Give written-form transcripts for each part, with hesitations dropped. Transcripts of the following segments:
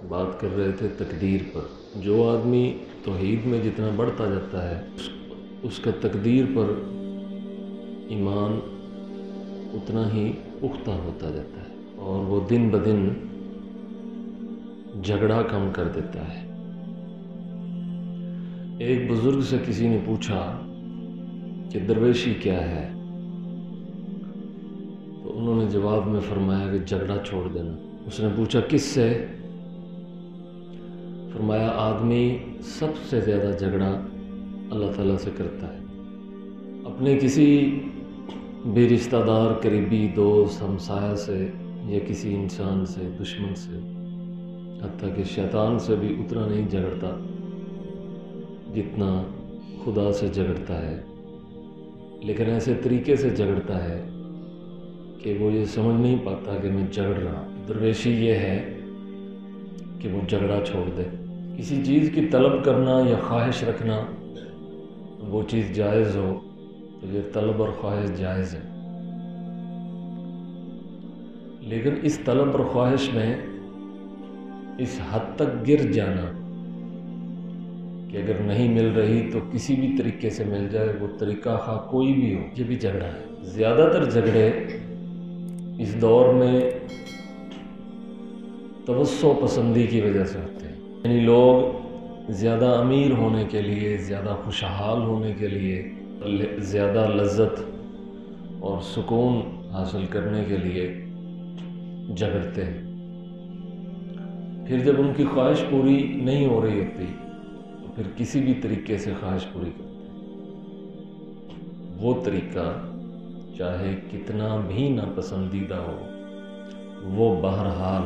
بات کر رہے تھے تقدیر پر۔ جو آدمی توحید میں جتنا بڑھتا جاتا ہے اس کا تقدیر پر ایمان اتنا ہی پختہ ہوتا جاتا ہے، اور وہ دن بدن جھگڑا کم کر دیتا ہے۔ ایک بزرگ سے کسی نے پوچھا کہ درویشی کیا ہے، تو انہوں نے جواب میں فرمایا کہ جھگڑا چھوڑ دینا۔ اس نے پوچھا کس سے؟ فرمایا آدمی سب سے زیادہ جھگڑا اللہ تعالیٰ سے کرتا ہے، اپنے کسی بھی رشتہ دار، قریبی دوست، ہمسایہ سے یا کسی انسان سے، دشمن سے، حتیٰ کہ شیطان سے بھی اتنا نہیں جھگڑتا جتنا خدا سے جھگڑتا ہے، لیکن ایسے طریقے سے جھگڑتا ہے کہ وہ یہ سمجھ نہیں پاتا کہ میں جھگڑ رہا ہوں۔ درویشی یہ ہے کہ وہ جھگڑا چھوڑ دے۔ کسی چیز کی طلب کرنا یا خواہش رکھنا، وہ چیز جائز ہو تو یہ طلب اور خواہش جائز ہے، لیکن اس طلب اور خواہش میں اس حد تک گر جانا کہ اگر نہیں مل رہی تو کسی بھی طریقے سے مل جائے، وہ طریقہ خواہ کوئی بھی ہو، یہ بھی جھگڑا ہے۔ زیادہ تر جھگڑے اس دور میں توسع پسندی کی وجہ سے ہوتے ہیں، یعنی لوگ زیادہ امیر ہونے کے لیے، زیادہ خوشحال ہونے کے لیے، زیادہ لذت اور سکون حاصل کرنے کے لیے جھگڑتے ہیں۔ پھر جب ان کی خواہش پوری نہیں ہو رہی ہوتی تو پھر کسی بھی طریقے سے خواہش پوری کرتے ہیں۔ وہ طریقہ چاہے کتنا بھی ناپسندیدہ ہو، وہ بہرحال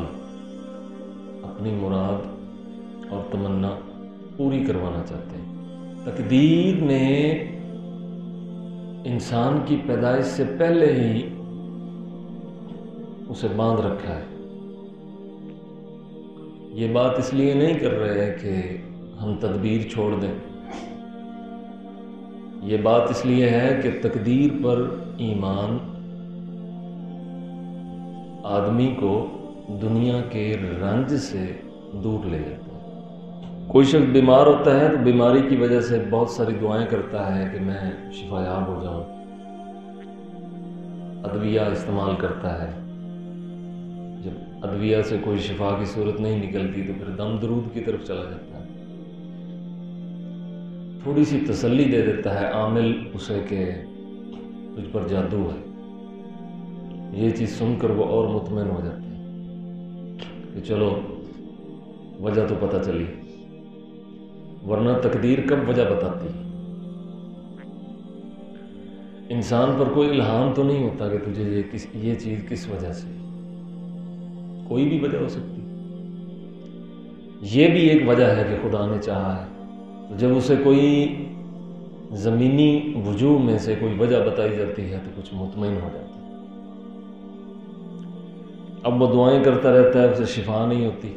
اپنی مراد اور تمنا پوری کروانا چاہتے ہیں۔ تقدیر نے انسان کی پیدائش سے پہلے ہی اسے باندھ رکھا ہے۔ یہ بات اس لیے نہیں کر رہے ہیں کہ ہم تدبیر چھوڑ دیں، یہ بات اس لیے ہے کہ تقدیر پر ایمان آدمی کو دنیا کے رنج سے دور لے جاتا ہے۔ کوئی شخص بیمار ہوتا ہے تو بیماری کی وجہ سے بہت ساری دعائیں کرتا ہے کہ میں شفا یاب ہو جاؤں، ادویہ استعمال کرتا ہے۔ جب ادویہ سے کوئی شفا کی صورت نہیں نکلتی تو پھر دم درود کی طرف چلا جاتا ہے، تھوڑی سی تسلی دے دیتا ہے عامل اسے کہ تجھ پر جادو ہے۔ یہ چیز سن کر وہ اور مطمئن ہو جاتا ہے کہ چلو وجہ تو پتہ چلی، ورنہ تقدیر کب وجہ بتاتی؟ انسان پر کوئی الہام تو نہیں ہوتا کہ تجھے یہ چیز کس وجہ سے، کوئی بھی وجہ ہو سکتی۔ یہ بھی ایک وجہ ہے کہ خدا نے چاہا ہے، تو جب اسے کوئی زمینی وجوہ میں سے کوئی وجہ بتائی جاتی ہے تو کچھ مطمئن ہو جاتا ہے۔ اب وہ دعائیں کرتا رہتا ہے، اسے شفا نہیں ہوتی،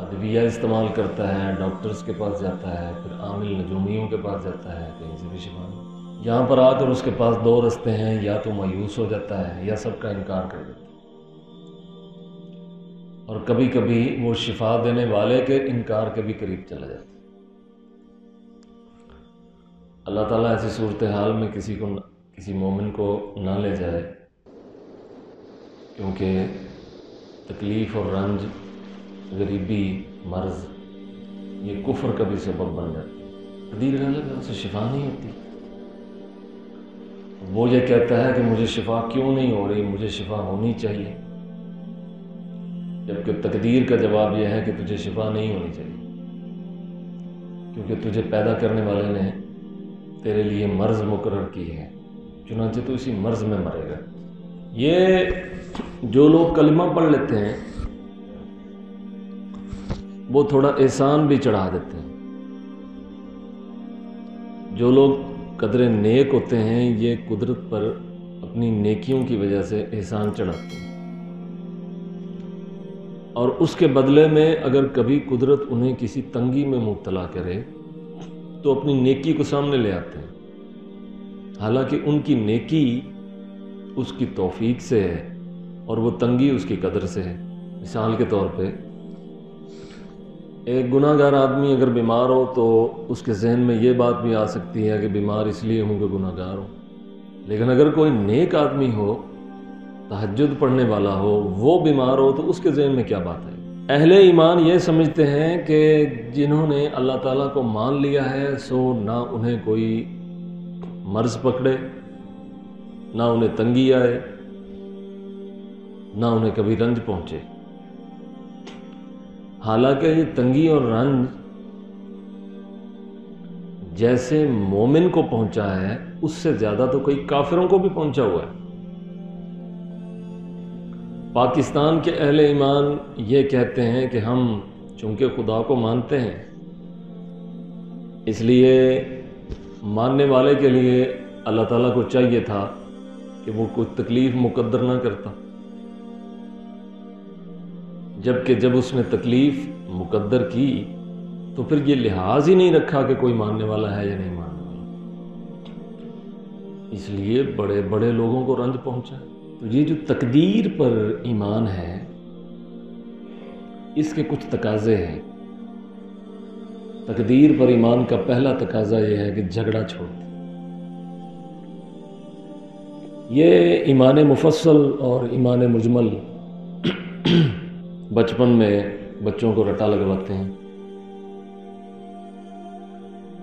ادویہ استعمال کرتا ہے، ڈاکٹرز کے پاس جاتا ہے، پھر عامل نجومیوں کے پاس جاتا ہے، کہیں سے بھی شفا نہیں۔ یہاں پر آ کر اس کے پاس دو رستے ہیں، یا تو مایوس ہو جاتا ہے یا سب کا انکار کر دیتا ہے، اور کبھی کبھی وہ شفا دینے والے کے انکار کے بھی قریب چلا جاتا ہے۔ اللہ تعالیٰ ایسی صورتحال میں کسی مومن کو نہ لے جائے، کیونکہ تکلیف اور رنج، غریبی، مرض، یہ کفر کا بھی سبب بن جاتا ہے۔ تقدیر غالب ہے، اسے شفا نہیں ہوتی، وہ یہ کہتا ہے کہ مجھے شفا کیوں نہیں ہو رہی، مجھے شفا ہونی چاہیے، جبکہ تقدیر کا جواب یہ ہے کہ تجھے شفا نہیں ہونی چاہیے، کیونکہ تجھے پیدا کرنے والے نے تیرے لیے مرض مقرر کی ہے، چنانچہ تو اسی مرض میں مرے گا۔ یہ جو لوگ کلمہ پڑھ لیتے ہیں وہ تھوڑا احسان بھی چڑھا دیتے ہیں۔ جو لوگ قدر نیک ہوتے ہیں یہ قدرت پر اپنی نیکیوں کی وجہ سے احسان چڑھاتے ہیں، اور اس کے بدلے میں اگر کبھی قدرت انہیں کسی تنگی میں مبتلا کرے تو اپنی نیکی کو سامنے لے آتے ہیں، حالانکہ ان کی نیکی اس کی توفیق سے ہے اور وہ تنگی اس کی قدر سے ہے۔ مثال کے طور پہ ایک گناہ گار آدمی اگر بیمار ہو تو اس کے ذہن میں یہ بات بھی آ سکتی ہے کہ بیمار اس لیے ہوں کہ گناہ گار ہوں، لیکن اگر کوئی نیک آدمی ہو، تہجد پڑھنے والا ہو، وہ بیمار ہو تو اس کے ذہن میں کیا بات ہے؟ اہل ایمان یہ سمجھتے ہیں کہ جنہوں نے اللہ تعالیٰ کو مان لیا ہے سو نہ انہیں کوئی مرض پکڑے، نہ انہیں تنگی آئے، نہ انہیں کبھی رنج پہنچے۔ حالانکہ یہ تنگی اور رنج جیسے مومن کو پہنچا ہے اس سے زیادہ تو کئی کافروں کو بھی پہنچا ہوا ہے۔ پاکستان کے اہل ایمان یہ کہتے ہیں کہ ہم چونکہ خدا کو مانتے ہیں اس لیے ماننے والے کے لیے اللہ تعالیٰ کو چاہیے تھا کہ وہ کوئی تکلیف مقدر نہ کرتا، جبکہ جب اس نے تکلیف مقدر کی تو پھر یہ لحاظ ہی نہیں رکھا کہ کوئی ماننے والا ہے یا نہیں ماننے والا، اس لیے بڑے بڑے لوگوں کو رنج پہنچا۔ تو یہ جو تقدیر پر ایمان ہے اس کے کچھ تقاضے ہیں۔ تقدیر پر ایمان کا پہلا تقاضا یہ ہے کہ جھگڑا چھوڑ دیں۔ یہ ایمان مفصل اور ایمان مجمل بچپن میں بچوں کو رٹا لگواتے ہیں۔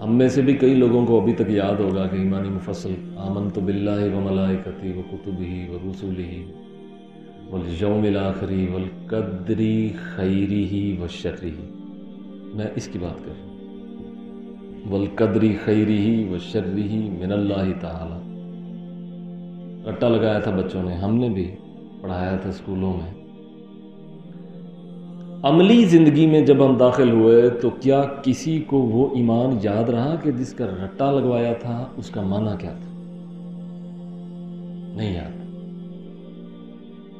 ہم میں سے بھی کئی لوگوں کو ابھی تک یاد ہوگا کہ ایمان مفصل آمنت باللہ وملائکتہ وکتبہ ورسلہ والیوم الآخر والقدر خیرہ وشرہ۔ میں اس کی بات کر رہا ہوں، والقدر خیرہ وشرہ من اللہ تعالی۔ رٹا لگایا تھا بچوں نے، ہم نے بھی پڑھایا تھا اسکولوں میں۔ عملی زندگی میں جب ہم داخل ہوئے تو کیا کسی کو وہ ایمان یاد رہا کہ جس کا رٹا لگوایا تھا اس کا معنی کیا تھا؟ نہیں یاد۔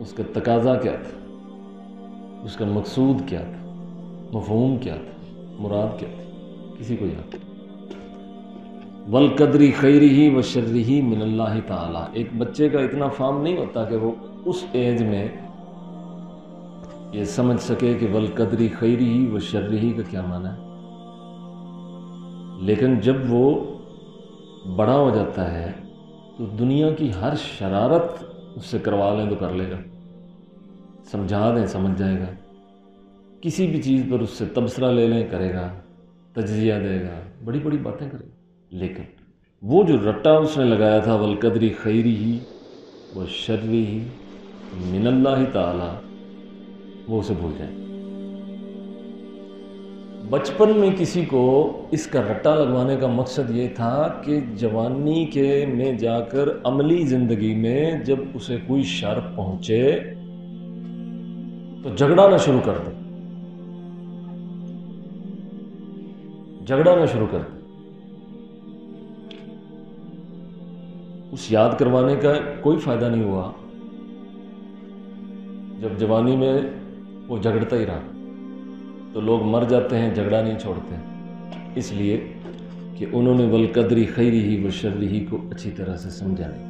اس کا تقاضا کیا تھا، اس کا مقصود کیا تھا، مفہوم کیا تھا، مراد کیا تھی، کسی کو یاد؟ والقدر خیرہ وشرہ من اللہ تعالی۔ ایک بچے کا اتنا فہم نہیں ہوتا کہ وہ اس ایج میں یہ سمجھ سکے کہ والقدر خیرہ وشرہ کا کیا معنی ہے، لیکن جب وہ بڑا ہو جاتا ہے تو دنیا کی ہر شرارت اس سے کروا لیں تو کر لے گا، سمجھا دیں سمجھ جائے گا، کسی بھی چیز پر اس سے تبصرہ لے لیں کرے گا، تجزیہ دے گا، بڑی بڑی باتیں کرے گا۔ لیکن وہ جو رٹا اس نے لگایا تھا والقدر خیرہ وشرہ من اللہ تعالی، وہ اسے بھول جائیں۔ بچپن میں کسی کو اس کا رٹا لگوانے کا مقصد یہ تھا کہ جوانی کے میں جا کر عملی زندگی میں جب اسے کوئی شر پہنچے تو جھگڑا نہ شروع کر دے، جھگڑا نہ شروع کر دے۔ اس یاد کروانے کا کوئی فائدہ نہیں ہوا جب جوانی میں وہ جھگڑتا ہی رہا۔ تو لوگ مر جاتے ہیں، جھگڑا نہیں چھوڑتے، اس لیے کہ انہوں نے والقدر خیرہ وشرہ کو اچھی طرح سے سمجھا نہیں۔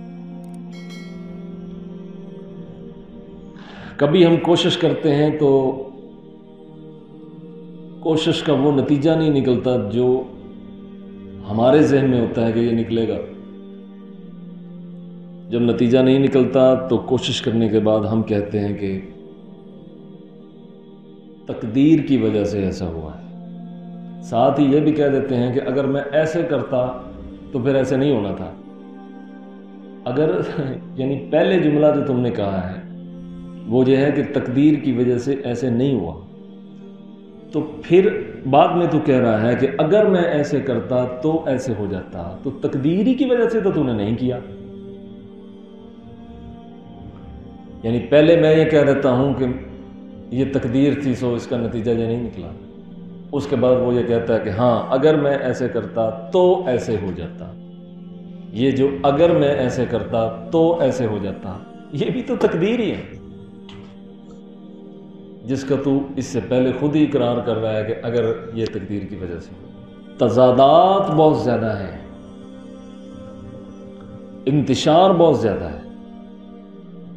کبھی ہم کوشش کرتے ہیں تو کوشش کا وہ نتیجہ نہیں نکلتا جو ہمارے ذہن میں ہوتا ہے کہ یہ نکلے گا۔ جب نتیجہ نہیں نکلتا تو کوشش کرنے کے بعد ہم کہتے ہیں کہ تقدیر کی وجہ سے ایسا ہوا ہے۔ ساتھ ہی یہ بھی کہہ دیتے ہیں کہ اگر میں ایسے کرتا تو پھر ایسے نہیں ہونا تھا۔ اگر یعنی پہلے جملہ جو تم نے کہا ہے وہ یہ ہے کہ تقدیر کی وجہ سے ایسے نہیں ہوا، تو پھر بعد میں تو کہہ رہا ہے کہ اگر میں ایسے کرتا تو ایسے ہو جاتا، تو تقدیر ہی کی وجہ سے تو نے نہیں کیا۔ یعنی پہلے میں یہ کہہ دیتا ہوں کہ یہ تقدیر تھی سو اس کا نتیجہ یہ نہیں نکلا، اس کے بعد وہ یہ کہتا ہے کہ ہاں اگر میں ایسے کرتا تو ایسے ہو جاتا۔ یہ جو اگر میں ایسے کرتا تو ایسے ہو جاتا، یہ بھی تو تقدیر ہی ہے جس کا تو اس سے پہلے خود ہی اقرار کر رہا ہے کہ اگر یہ تقدیر کی وجہ سے۔ تضادات بہت زیادہ ہیں، انتشار بہت زیادہ ہے۔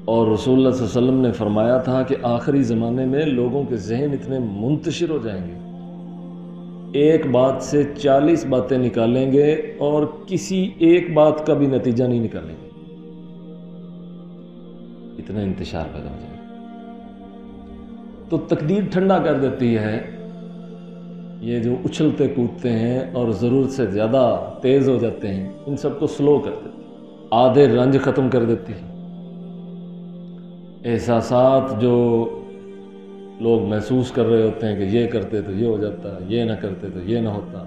اور رسول اللہ صلی اللہ علیہ وسلم نے فرمایا تھا کہ آخری زمانے میں لوگوں کے ذہن اتنے منتشر ہو جائیں گے، ایک بات سے 40 باتیں نکالیں گے اور کسی ایک بات کا بھی نتیجہ نہیں نکالیں گے، اتنا انتشار پیدا ہو جائے گا۔ تو تقدیر ٹھنڈا کر دیتی ہے یہ جو اچھلتے کودتے ہیں اور ضرورت سے زیادہ تیز ہو جاتے ہیں، ان سب کو سلو کر دیتی ہے، آدھے رنج ختم کر دیتی ہے، احساسات جو لوگ محسوس کر رہے ہوتے ہیں کہ یہ کرتے تو یہ ہو جاتا، یہ نہ کرتے تو یہ نہ ہوتا،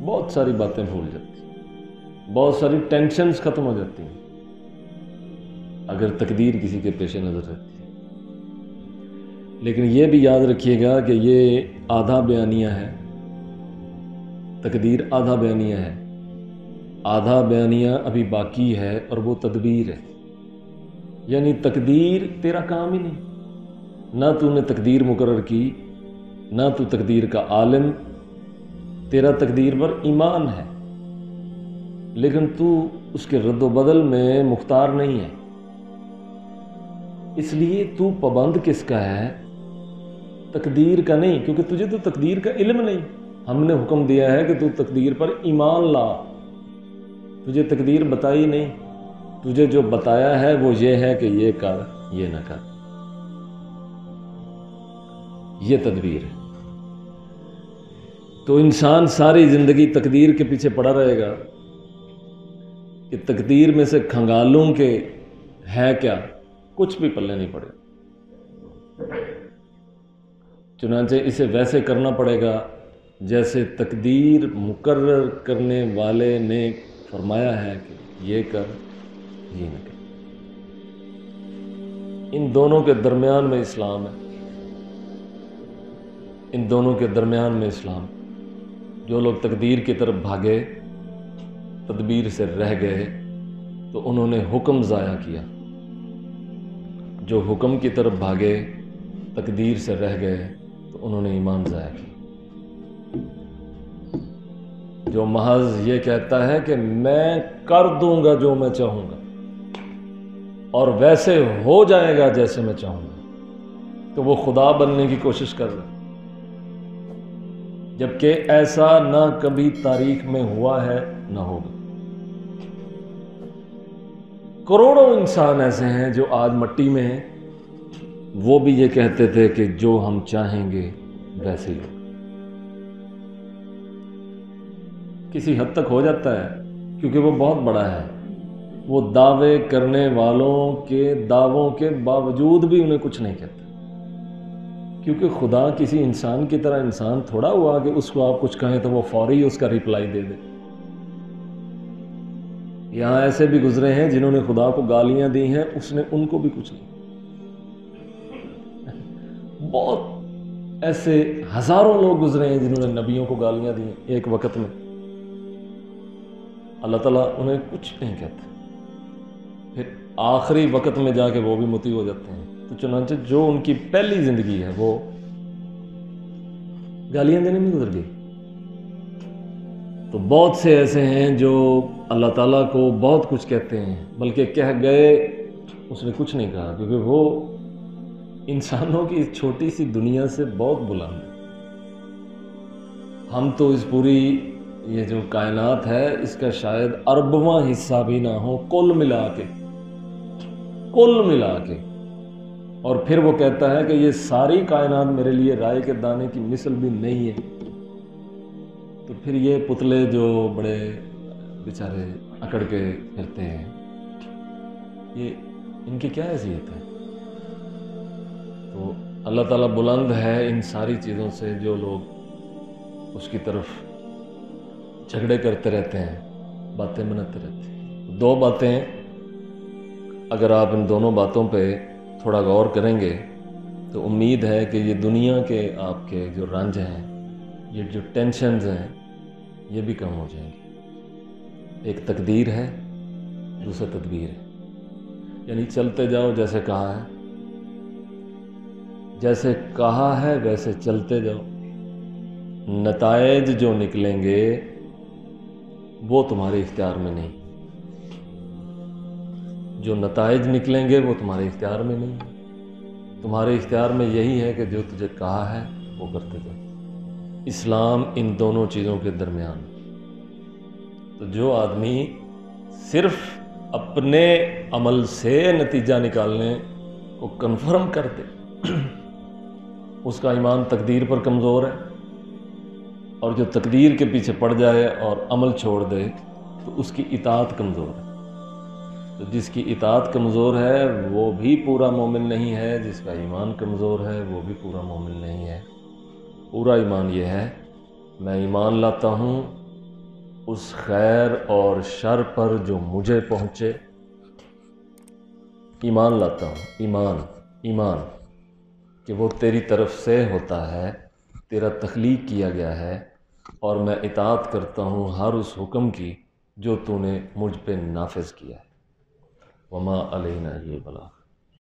بہت ساری باتیں بھول جاتی ہیں، بہت ساری ٹینشنز ختم ہو جاتی ہیں اگر تقدیر کسی کے پیش نظر رہتی ہے۔ لیکن یہ بھی یاد رکھیے گا کہ یہ آدھا بیانیہ ہے، تقدیر آدھا بیانیہ ہے، آدھا بیانیہ ابھی باقی ہے اور وہ تدبیر ہے، یعنی تقدیر تیرا کام ہی نہیں، نہ تو نے تقدیر مقرر کی، نہ تو تقدیر کا عالم، تیرا تقدیر پر ایمان ہے لیکن تو اس کے رد و بدل میں مختار نہیں ہے، اس لیے تو پابند کس کا ہے؟ تقدیر کا نہیں، کیونکہ تجھے تو تقدیر کا علم نہیں، ہم نے حکم دیا ہے کہ تو تقدیر پر ایمان لا، تجھے تقدیر بتائی نہیں، تجھے جو بتایا ہے وہ یہ ہے کہ یہ کر یہ نہ کر، یہ تدبیر ہے۔ تو انسان ساری زندگی تقدیر کے پیچھے پڑا رہے گا کہ تقدیر میں سے کھنگالوں کے ہے کیا، کچھ بھی پلے نہیں پڑے، چنانچہ اسے ویسے کرنا پڑے گا جیسے تقدیر مقرر کرنے والے نے فرمایا ہے کہ یہ کر یہ نہ کر۔ ان دونوں کے درمیان میں اسلام ہے، ان دونوں کے درمیان میں اسلام۔ جو لوگ تقدیر کی طرف بھاگے، تدبیر سے رہ گئے، تو انہوں نے حکم ضائع کیا، جو حکم کی طرف بھاگے، تقدیر سے رہ گئے، تو انہوں نے ایمان ضائع کیا۔ جو محض یہ کہتا ہے کہ میں کر دوں گا جو میں چاہوں گا اور ویسے ہو جائے گا جیسے میں چاہوں گا، تو وہ خدا بننے کی کوشش کر رہا ہے، جبکہ ایسا نہ کبھی تاریخ میں ہوا ہے نہ ہوگا۔ کروڑوں انسان ایسے ہیں جو آج مٹی میں ہیں، وہ بھی یہ کہتے تھے کہ جو ہم چاہیں گے ویسے ہی ہوگا۔ کسی حد تک ہو جاتا ہے کیونکہ وہ بہت بڑا ہے، وہ دعوے کرنے والوں کے دعووں کے باوجود بھی انہیں کچھ نہیں کہتا، کیونکہ خدا کسی انسان کی طرح انسان تھوڑا ہوا کہ اس کو آپ کچھ کہیں تو وہ فوری اس کا ریپلائی دے دے۔ یہاں ایسے بھی گزرے ہیں جنہوں نے خدا کو گالیاں دی ہیں، اس نے ان کو بھی کچھ نہیں۔ بہت ایسے ہزاروں لوگ گزرے ہیں جنہوں نے نبیوں کو گالیاں دی ہیں ایک وقت میں، اللہ تعالیٰ انہیں کچھ نہیں کہتا، پھر آخری وقت میں جا کے وہ بھی مطیع ہو جاتے ہیں۔ تو چنانچہ جو ان کی پہلی زندگی ہے وہ گالیاں دینے میں گزر گئی۔ تو بہت سے ایسے ہیں جو اللہ تعالیٰ کو بہت کچھ کہتے ہیں، بلکہ کہہ گئے اس نے کچھ نہیں کہا، کیونکہ وہ انسانوں کی اس چھوٹی سی دنیا سے بہت بلند ہے۔ ہم تو اس پوری یہ جو کائنات ہے اس کا شاید اربواں حصہ بھی نہ ہو کل ملا کے، اور پھر وہ کہتا ہے کہ یہ ساری کائنات میرے لیے رائے کے دانے کی مثل بھی نہیں ہے۔ تو پھر یہ پتلے جو بڑے بیچارے اکڑ کے پھرتے ہیں، یہ ان کی کیا حیثیت ہے؟ تو اللہ تعالیٰ بلند ہے ان ساری چیزوں سے، جو لوگ اس کی طرف جھگڑے کرتے رہتے ہیں، باتیں بناتے رہتے ہیں۔ دو باتیں، اگر آپ ان دونوں باتوں پہ تھوڑا غور کریں گے تو امید ہے کہ یہ دنیا کے آپ کے جو رنج ہیں، یہ جو ٹینشنز ہیں، یہ بھی کم ہو جائیں گے۔ ایک تقدیر ہے، دوسرا تدبیر ہے، یعنی چلتے جاؤ جیسے کہا ہے ویسے چلتے جاؤ، نتائج جو نکلیں گے وہ تمہارے اختیار میں نہیں، جو نتائج نکلیں گے وہ تمہارے اختیار میں نہیں ہے. تمہارے اختیار میں یہی ہے کہ جو تجھے کہا ہے وہ کرتے جاؤ. اسلام ان دونوں چیزوں کے درمیان. تو جو آدمی صرف اپنے عمل سے نتیجہ نکالنے کو کنفرم کر دے اس کا ایمان تقدیر پر کمزور ہے، اور جو تقدیر کے پیچھے پڑ جائے اور عمل چھوڑ دے تو اس کی اطاعت کمزور ہے. تو جس کی اطاعت کمزور ہے وہ بھی پورا مومن نہیں ہے، جس کا ایمان کمزور ہے وہ بھی پورا مومن نہیں ہے. پورا ایمان یہ ہے میں ایمان لاتا ہوں اس خیر اور شر پر جو مجھے پہنچے. ایمان لاتا ہوں، ایمان کہ وہ تیری طرف سے ہوتا ہے، تیرا تخلیق کیا گیا ہے، اور میں اطاعت کرتا ہوں ہر اس حکم کی جو تو نے مجھ پہ نافذ کیا ہے. وما علینا الا البلاغ.